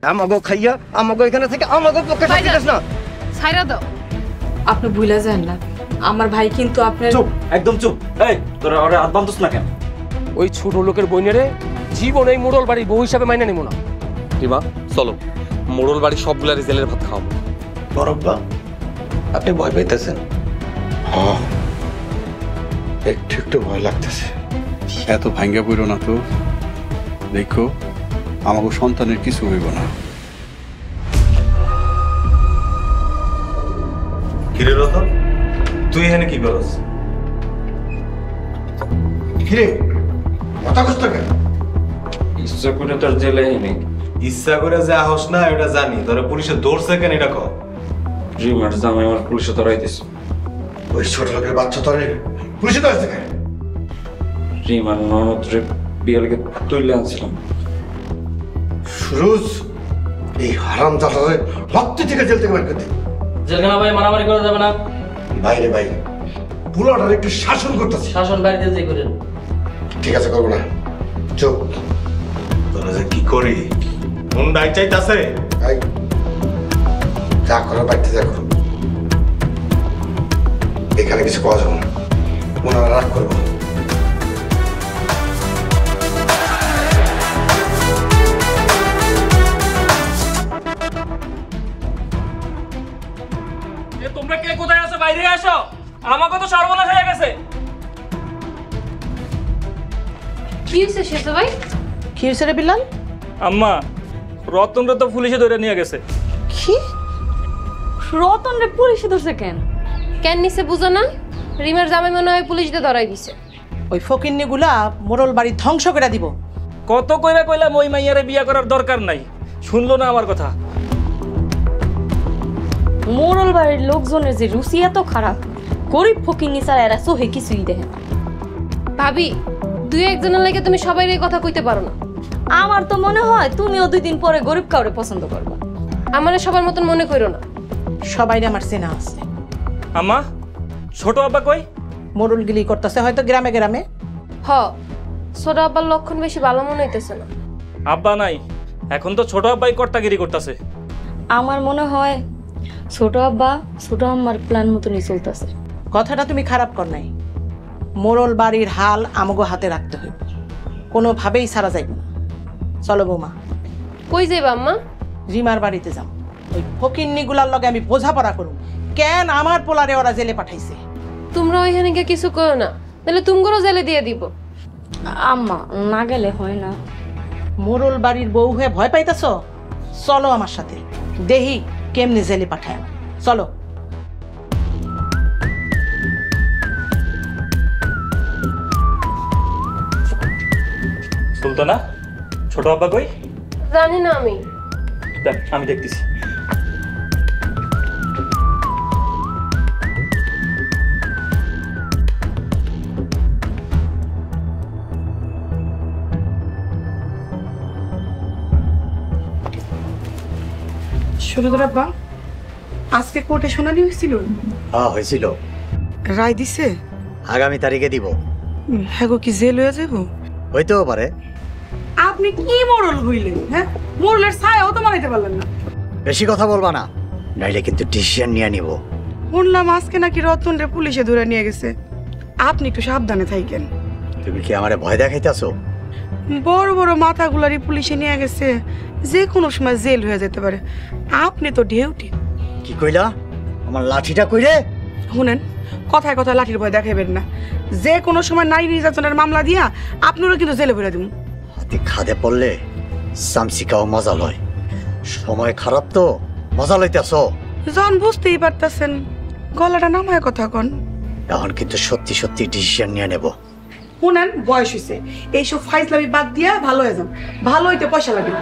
আমাগো খাইয়া আমাগো এখানে থেকে আমাগো পক্ষে শান্তি দিস না। ছাইরা দাও। আপনি ভুলে যান না, আমার ভাই কিন্তু আপনার। চুপ, একদম চুপ। এই তোরা ওরে হাত বাঁধছ না কেন? ওই ছোট লোকের বইনেরে জীবন এই মোড়ল বাড়ির বউ হিসাবে মাইনে নিব না। রিমা চলো, মোড়ল বাড়ি সবগুলারই জেলের ভাত খাওয়াবো। বরব্বা, আপনি ভয় পাইতেছেন? হ্যাঁ, একটু একটু ভয় লাগতেছে। এত ভাঙ্গা পড়ো না তো, দেখো আমাকে সন্তানের কিছু হইব না। কিরে রতন, তুই এখানে কি করস? কিরে কথা কষ্ট কেন? ইচ্ছা করে তোর জেলে এনে। ইচ্ছা করে যে আহস না এটা জানি, তোরা পুলিশে ধরছে কেন এটা কর। রিমার জামাই আমার পুলিশে ধরাইতেছে। ওই ছোট লোকের বাচ্চা তোরে পুলিশে ধরছে কেন? রিমার ননদরে বিয়ালকে তুলে আনছিলাম। সুরজ, এই হারাম জাতারে রক্ত থেকে জেল থেকে বের করে দে। জেলখানা ভাই মারামারি করা যাবে না। বাইরে ভাই, পুরোটার একটু শাসন করতেছি। শাসন বাড়িতে যে করেন। ঠিক আছে, করবো না। চুপ। তোরা যে কি করি মন ডাই চাইতাছে। যা করো বাড়িতে যা করো, এখানে কিছু পাওয়া যাবে না। ওনারা রাগ করবো। তোমরা কে কোথায় আছো? বাইরে আসো, আমাকে তো সর্বনাশ হয়ে গেছে। কি হইছে শেষ ভাই? কি হয়েছে রে বিল্লাল? আম্মা, রতনরে তো পুলিশে ধরে নিয়ে গেছে। কি? রতন রে পুলিশে ধরছে কেন? কেন নিছে বুঝো না? রিমার জামাই মনে হয় পুলিশ দিয়ে ধরাই দিছে। ওই ফকিন্নিগুলা মোড়ল বাড়ি ধ্বংস করে দিব। কত কইরা কইলাম ওই মাইয়ারে বিয়া করার দরকার নাই, শুনলো না আমার কথা। মোড়ল বাড়ির লোকজনের যে রুচি এত খারাপ, গরিব ফকিন্নি ছাড়া এরা চোখে কিছুই দেখে না। ভাবি, দুই একজনের লাগে তুমি সবাই এই কথা কইতে পারো না। আমার তো মনে হয় তুমিও 2 দিন পরে গরিব কাউরে পছন্দ করবা। আমারে সবার মতন মনে করো না। সবাই আমার চেনা আছে। আম্মা, ছোট আব্বা কই? মোড়ল গিলি করতেছে হয়তো গ্রামে গ্রামে। হ, ছোট আব্বার লক্ষণ বেশি ভালো মনে হইতেছে না। আব্বা নাই, এখন তো ছোট আব্বাই কর্তাগিরি করতেছে। আমার মনে হয় ছোট আব্বা ছোট আম্মার প্ল্যান মতনই চলতেছে। কথাটা তুমি খারাপ কর নাই। মোড়ল বাড়ির হাল আমগো হাতে রাখতে হইব, কোনোভাবেই ছাড়া যাইব না। চলো বৌমা। কই যাইবা আম্মা? রিমার বাড়িতে যাও। ওই ফকিন্নিগুলার লগে আমি বোঝাপড়া করুন কেন আমার পোলারে ওরা জেলে পাঠাইছে। তোমরা ওইখানে গিয়ে কিছু করো না, তাহলে তুমগোরও জেলে দিয়ে দিব। আম্মা, না গেলে হয় না। মোড়ল বাড়ির বউ হয়ে ভয় পাইতেছ? চলো আমার সাথে, দেহি কেমনে জেলে পাঠায়। চলো। সুলতানা, ছোট আব্বা কই? জানি না আমি। দেখ, আমি দেখতেছি। সুরজ আব্বা, আজকে কোর্টে শুনানি হয়েছিল? হ্যাঁ হয়েছিল। রায় দিছে? আগামী তারিখে দিব। হ্যাঁ গো, কি জেল হয়ে যাব? হইতেও পারে। আপনি কি মোড়ল হইলেন? হ্যাঁ, মোড়লের ছায়াও তো মানাইতে পারলেন না। বেশি কথা বলবা না, নাইলে কিন্তু ডিসিশন নিয়ে নিব। শুনলাম আজকে নাকি রতন রে পুলিশে ধরে নিয়ে গেছে। আপনি একটু সাবধানে থাকেন। তুমি কি আমারে ভয় দেখাইতেছো? বড় বড় মাথাগুলারই পুলিশে নিয়ে গেছে, যে কোনো সময় জেল হয়ে যেতে পারে। আপনি তো ডিউটি। কি কইলা? আমার লাঠিটা কইরে? শুনেন, কথায় কথায় লাঠির ভয় দেখাবেন না। যে কোনো সময় নারী নির্যাতনের মামলা দিয়া আপনারও কিন্তু জেলে ভরে দিব। হাতে খাদে পড়লে সামসিকাও মজা লয়। সময় খারাপ তো, মজা লইতেছ। জন বুঝতেই পারতেছেন, গলাটা নামায় কথা কন। এখন কিন্তু সত্যি সত্যি ডিসিশন নিয়ে নেব। শুনেন, বয়স হয়েছে, এইসব ফাইজলামি বাদ দিয়া ভালো হয়ে যান। ভালো হইতে পয়সা লাগে।